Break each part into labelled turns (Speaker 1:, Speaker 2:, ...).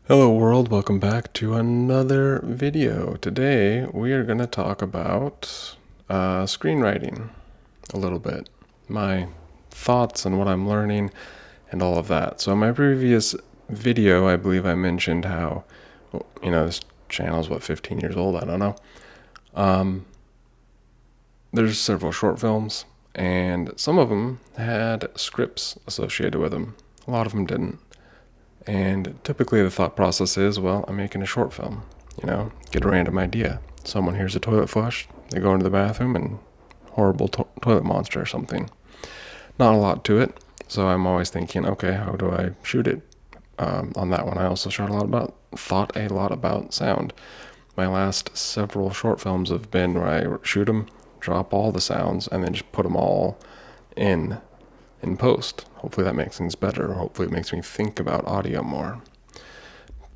Speaker 1: Hello world, welcome back to another video. Today we are going to talk about screenwriting a little bit, my thoughts and what I'm learning and all of that. So in my previous video, I believe I mentioned how, this channel is 15 years old, I don't know. There's several short films and some of them had scripts associated with them. A lot of them didn't. And typically the thought process is, well, I'm making a short film, get a random idea. Someone hears a toilet flush, they go into the bathroom and horrible toilet monster or something. Not a lot to it. So I'm always thinking, okay, how do I shoot it? On that one, I also thought a lot about sound. My last several short films have been where I shoot them, drop all the sounds, and then just put them all in post. Hopefully that makes things better. Hopefully it makes me think about audio more.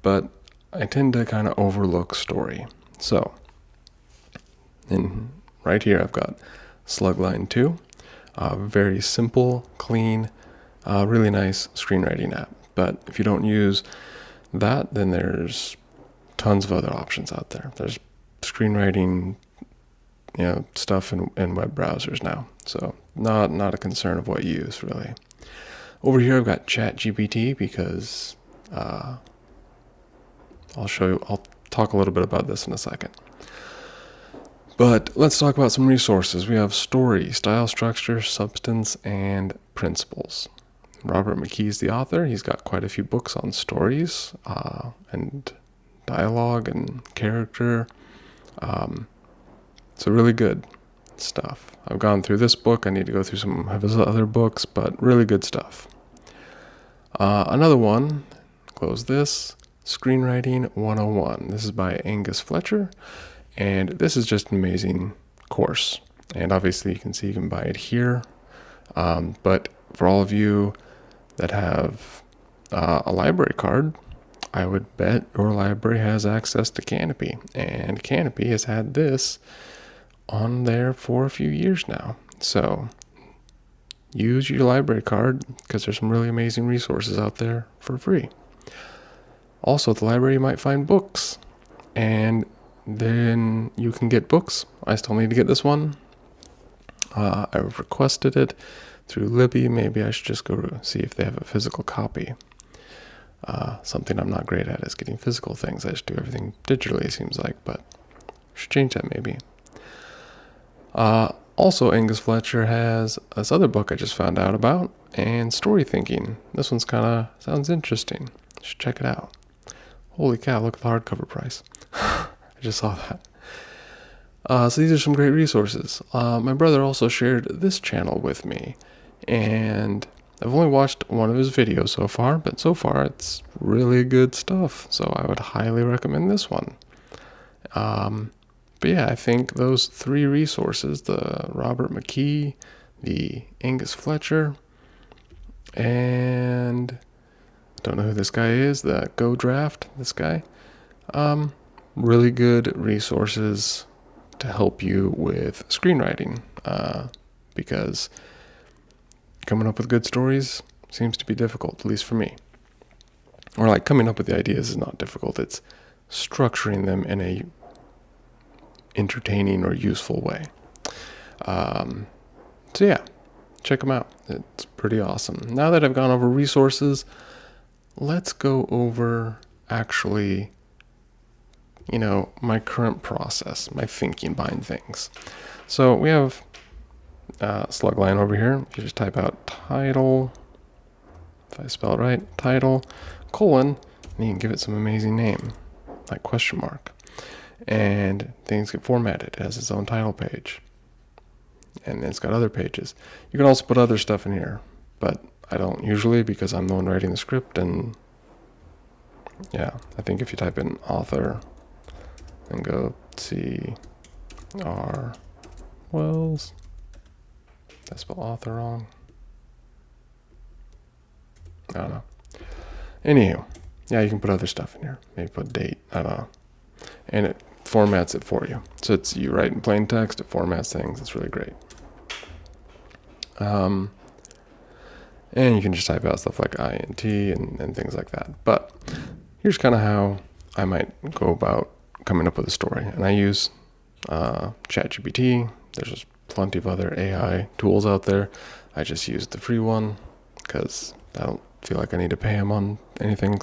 Speaker 1: But I tend to kind of overlook story. So, right here I've got Slugline 2. Very simple, clean, really nice screenwriting app. But if you don't use that, then there's tons of other options out there. There's screenwriting stuff in web browsers now. So not a concern of what you use, really. Over here I've got ChatGPT because I'll talk a little bit about this in a second. But let's talk about some resources. We have story, style, structure, substance, and principles. Robert McKee's the author. He's got quite a few books on stories and dialogue and character. So really good stuff. I've gone through this book. I need to go through some of his other books, but really good stuff. Another one, close this, Screenwriting 101. This is by Angus Fletcher, and this is just an amazing course. And obviously you can buy it here. But for all of you that have a library card, I would bet your library has access to Canopy. And Canopy has had this on there for a few years now. So use your library card because there's some really amazing resources out there for free. Also at the library you might find books, and then you can get books. I still need to get this one. I've requested it through Libby. Maybe I should just go see if they have a physical copy. Something I'm not great at is getting physical things. I just do everything digitally, it seems like, but I should change that maybe. Also, Angus Fletcher has this other book I just found out about, and Storythinking. This one's sounds interesting. You should check it out. Holy cow, look at the hardcover price. I just saw that. So these are some great resources. My brother also shared this channel with me, and I've only watched one of his videos so far, but so far it's really good stuff. So I would highly recommend this one. But yeah, I think those three resources, the Robert McKee, the Angus Fletcher, and I don't know who this guy is, the Guerdat, this guy, really good resources to help you with screenwriting, because coming up with good stories seems to be difficult, at least for me. Or coming up with the ideas is not difficult, it's structuring them in a entertaining or useful way. So yeah, check them out. It's pretty awesome. Now that I've gone over resources, let's go over actually, my current process, my thinking behind things. So we have Slugline over here. You just type out title, if I spell it right, title, colon, and you can give it some amazing name, like question mark. And things get formatted. It has its own title page. And it's got other pages. You can also put other stuff in here, but I don't usually because I'm the one writing the script. And yeah, I think if you type in author and go C.R. Wells, did I spell author wrong? I don't know. Anywho, yeah, you can put other stuff in here. Maybe put date. I don't know. And it formats it for you. So you write in plain text, it formats things. It's really great. And you can just type out stuff like INT and things like that. But here's kind of how I might go about coming up with a story. And I use ChatGPT. There's just plenty of other AI tools out there. I just use the free one because I don't feel like I need to pay them on anything.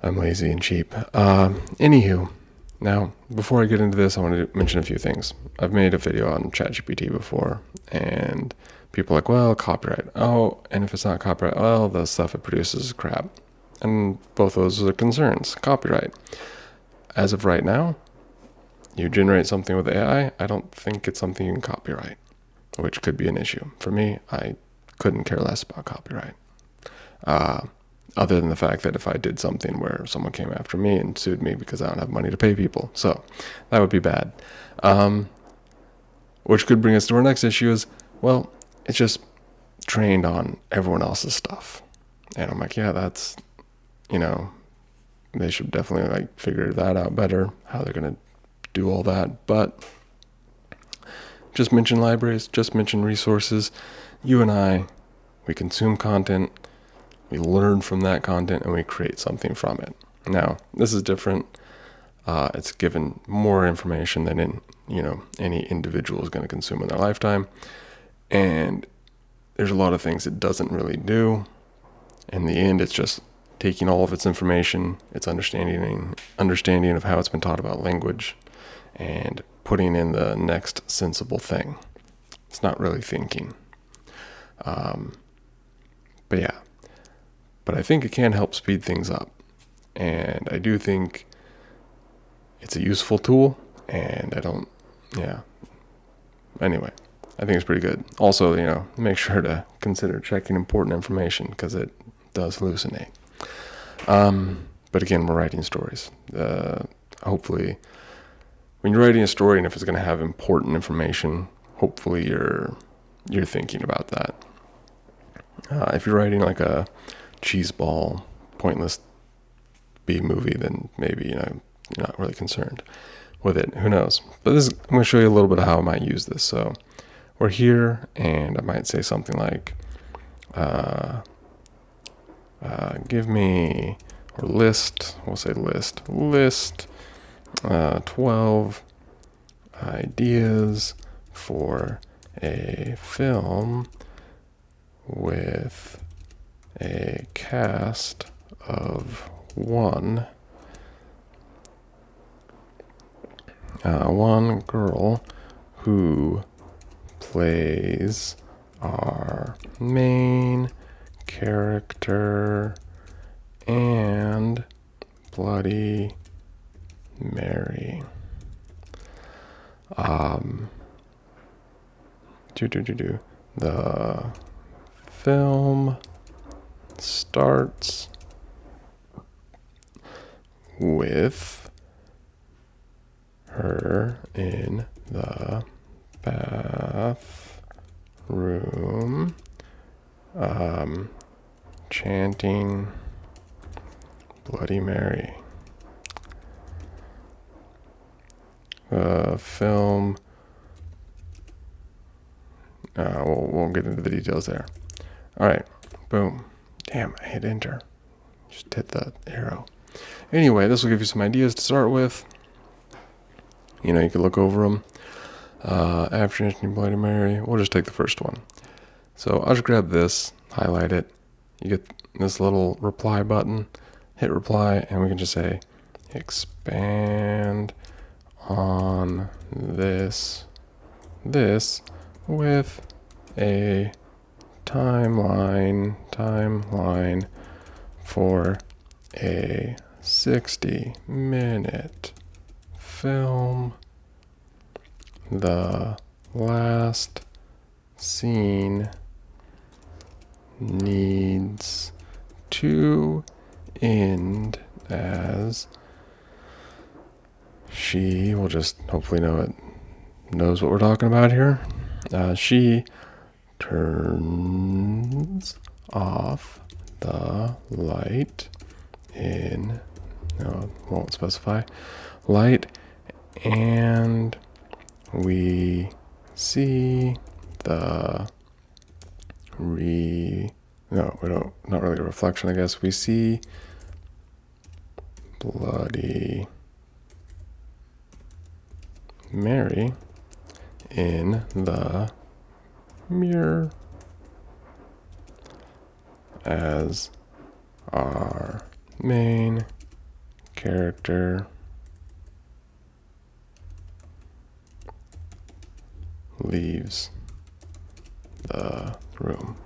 Speaker 1: I'm lazy and cheap. Anywho, now, before I get into this, I want to mention a few things. I've made a video on ChatGPT before, and people are like, well, copyright. Oh, and if it's not copyright, well, the stuff it produces is crap. And both those are concerns. Copyright. As of right now, you generate something with AI, I don't think it's something you can copyright, which could be an issue. For me, I couldn't care less about copyright. Other than the fact that if I did something where someone came after me and sued me because I don't have money to pay people. So that would be bad. Which could bring us to our next issue is, well, it's just trained on everyone else's stuff. And I'm like, yeah, that's, they should definitely figure that out better, how they're going to do all that. But just mention libraries, just mention resources. You and I, we consume content. We learn from that content and we create something from it. Now, this is different. It's given more information than any individual is going to consume in their lifetime. And there's a lot of things it doesn't really do. In the end, it's just taking all of its information, its understanding of how it's been taught about language, and putting in the next sensible thing. It's not really thinking. But yeah. But I think it can help speed things up. And I do think it's a useful tool. And anyway, I think it's pretty good. Also, make sure to consider checking important information because it does hallucinate. But again, we're writing stories. Hopefully, when you're writing a story and if it's going to have important information, hopefully you're thinking about that. If you're writing like a cheeseball, pointless B movie, then maybe you're not really concerned with it. Who knows? But I'm going to show you a little bit of how I might use this. So we're here, and I might say something like, give me, or list. We'll say list 12 ideas for a film with a cast of one girl who plays our main character and Bloody Mary. The film starts with her in the bathroom, chanting Bloody Mary. The film, we'll get into the details there. All right, boom. Damn, I hit enter. Just hit the arrow. Anyway, this will give you some ideas to start with. You can look over them. After mentioning Bloody Mary, we'll just take the first one. So I'll just grab this, highlight it. You get this little reply button. Hit reply, and we can just say, expand on this with a timeline for a 60-minute film. The last scene needs to end as she will just hopefully knows what we're talking about here. She turns off the light won't specify light, and we see not really a reflection, I guess. We see Bloody Mary in the mirror as our main character leaves the room.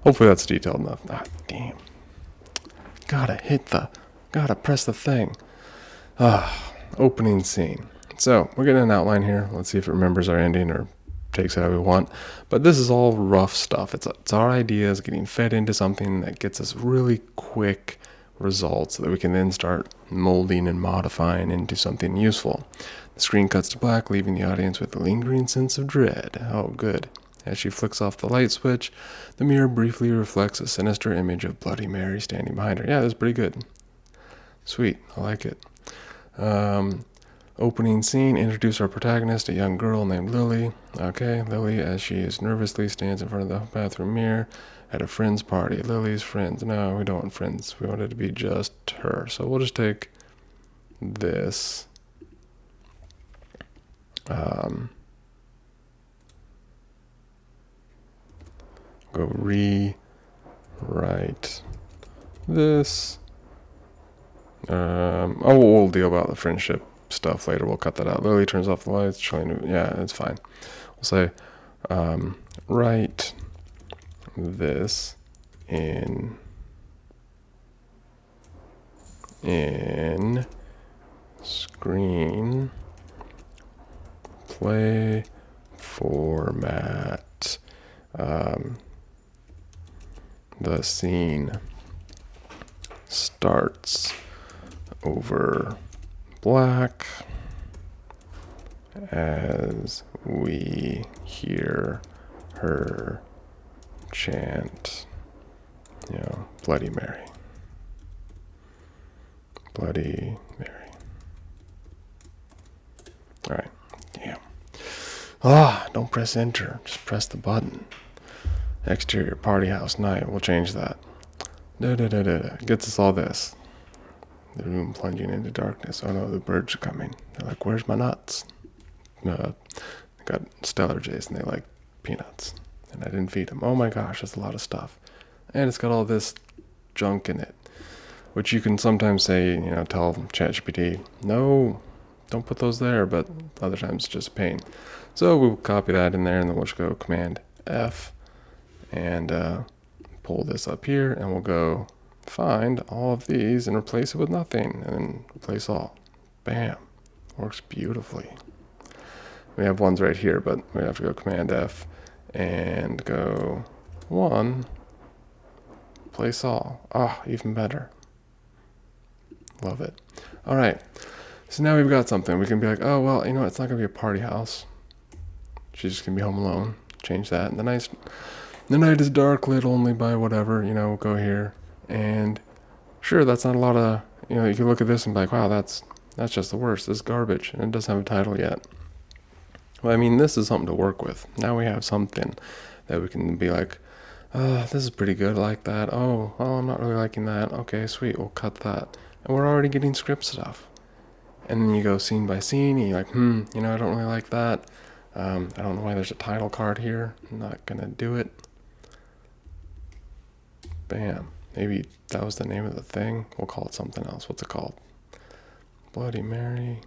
Speaker 1: Hopefully that's detailed enough. Ah, damn. Gotta press the thing. Opening scene. So we're getting an outline here. Let's see if it remembers our ending or takes it how we want. But this is all rough stuff. It's our ideas getting fed into something that gets us really quick results that we can then start molding and modifying into something useful. The screen cuts to black, leaving the audience with a lingering sense of dread. Oh, good. As she flicks off the light switch, the mirror briefly reflects a sinister image of Bloody Mary standing behind her. Yeah, that's pretty good. Sweet. I like it. Opening scene, introduce our protagonist, a young girl named Lily. Okay, Lily, as she is nervously stands in front of the bathroom mirror at a friend's party. Lily's friends. No, we don't want friends. We want it to be just her. So we'll just take this. Go rewrite this. We'll deal about the friendship stuff later. We'll cut that out. Lily turns off the lights. Yeah, it's fine. We'll say, write this in screen play format. The scene starts over black as we hear her chant, Bloody Mary. Bloody Mary. All right. Damn. Don't press enter. Just press the button. Exterior party house night. We'll change that. Gets us all this. The room plunging into darkness. Oh no, the birds are coming. They're like, where's my nuts? They got stellar jays and they like peanuts. And I didn't feed them. Oh my gosh, that's a lot of stuff. And it's got all this junk in it. Which you can sometimes say, tell ChatGPT, no, don't put those there. But other times it's just a pain. So we'll copy that in there and then we'll just go Command F. And pull this up here, and we'll go find all of these and replace it with nothing, and then replace all. Bam. Works beautifully. We have ones right here, but we have to go Command F and go 1, place all. Even better. Love it. All right. So now we've got something. We can be like, oh, well, it's not going to be a party house. She's just going to be home alone. Change that. And the night is dark, lit only by whatever, we'll go here. And sure, that's not a lot of, you can look at this and be like, wow, that's just the worst. This is garbage. And it doesn't have a title yet. Well, this is something to work with. Now we have something that we can be like, this is pretty good. I like that. Oh, I'm not really liking that. Okay, sweet. We'll cut that. And we're already getting script stuff. And then you go scene by scene and you're like, I don't really like that. I don't know why there's a title card here. I'm not going to do it. Bam. Maybe that was the name of the thing. We'll call it something else. What's it called? Bloody Mary.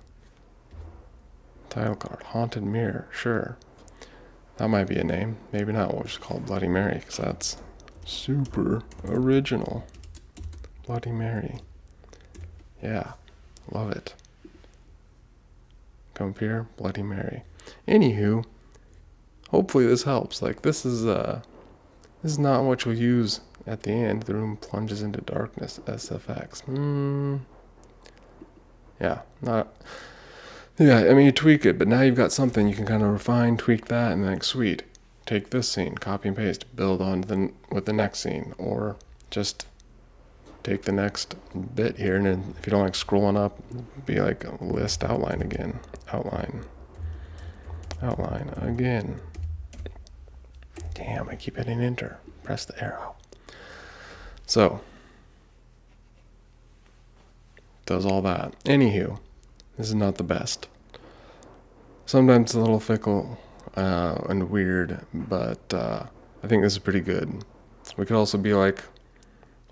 Speaker 1: Title card. Haunted Mirror. Sure. That might be a name. Maybe not. We'll just call it Bloody Mary because that's super original. Bloody Mary. Yeah. Love it. Come up here. Bloody Mary. Anywho, hopefully this helps. Like this is not what you'll use at the end. The room plunges into darkness. SFX. You tweak it, but now you've got something you can kind of refine, tweak that, and like, sweet. Take this scene, copy and paste, build on with the next scene, or just take the next bit here, and then if you don't like scrolling up, be like a list outline again. Outline again. Damn, I keep hitting enter. Press the arrow. So, does all that. Anywho, this is not the best. Sometimes it's a little fickle and weird, but I think this is pretty good. We could also be like,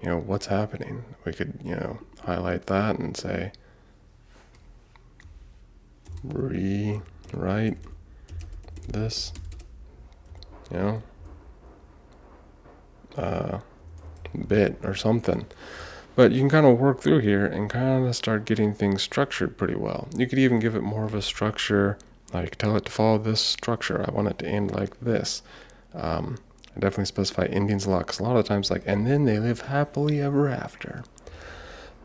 Speaker 1: what's happening? We could, highlight that and say, rewrite this, bit or something. But you can kind of work through here and kind of start getting things structured pretty well. You could even give it more of a structure, like tell it to follow this structure. I want it to end like this. I definitely specify endings a lot, because a lot of times, like, and then they live happily ever after.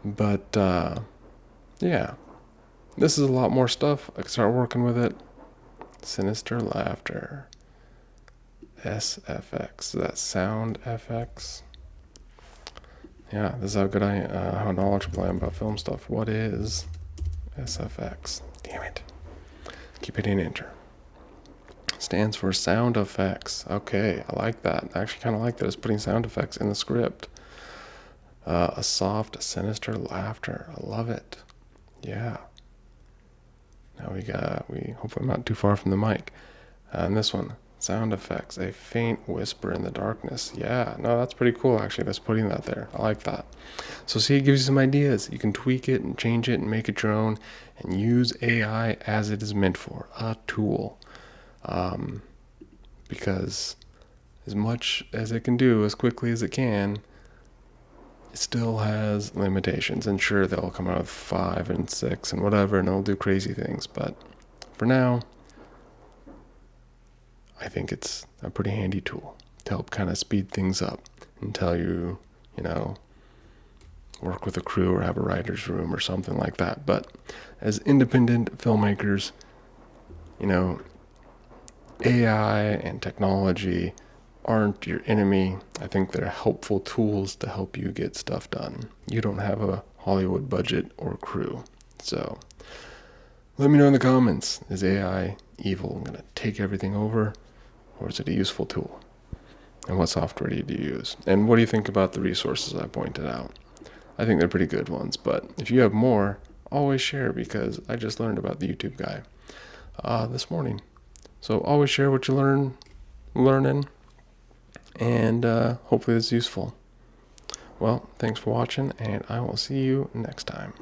Speaker 1: But yeah, this is a lot more stuff. I can start working with it. Sinister laughter. SFX. Is that sound FX? Yeah, this is how good how knowledgeable I am about film stuff. What is SFX? Damn it. Keep hitting enter. Stands for sound effects. Okay, I like that. I actually kind of like that. It's putting sound effects in the script. A soft, sinister laughter. I love it. Yeah. Now we hopefully I'm not too far from the mic. And this one, sound effects, a faint whisper in the darkness. Yeah, no, that's pretty cool actually. That's putting that there. I like that. So see, it gives you some ideas. You can tweak it and change it and make it your own and use AI as it is meant for, a tool. Because as much as it can do as quickly as it can, it still has limitations. And sure, they'll come out with 5 and 6 and whatever, and it'll do crazy things. But for now, I think it's a pretty handy tool to help kind of speed things up until you work with a crew or have a writer's room or something like that. But as independent filmmakers, AI and technology aren't your enemy. I think they're helpful tools to help you get stuff done. You don't have a Hollywood budget or crew. So let me know in the comments, is AI evil and going to take everything over, or is it a useful tool? And what software do you use? And what do you think about the resources I pointed out? I think they're pretty good ones, but if you have more, always share, because I just learned about the YouTube guy this morning. So always share what you learning, and hopefully it's useful. Well, thanks for watching, and I will see you next time.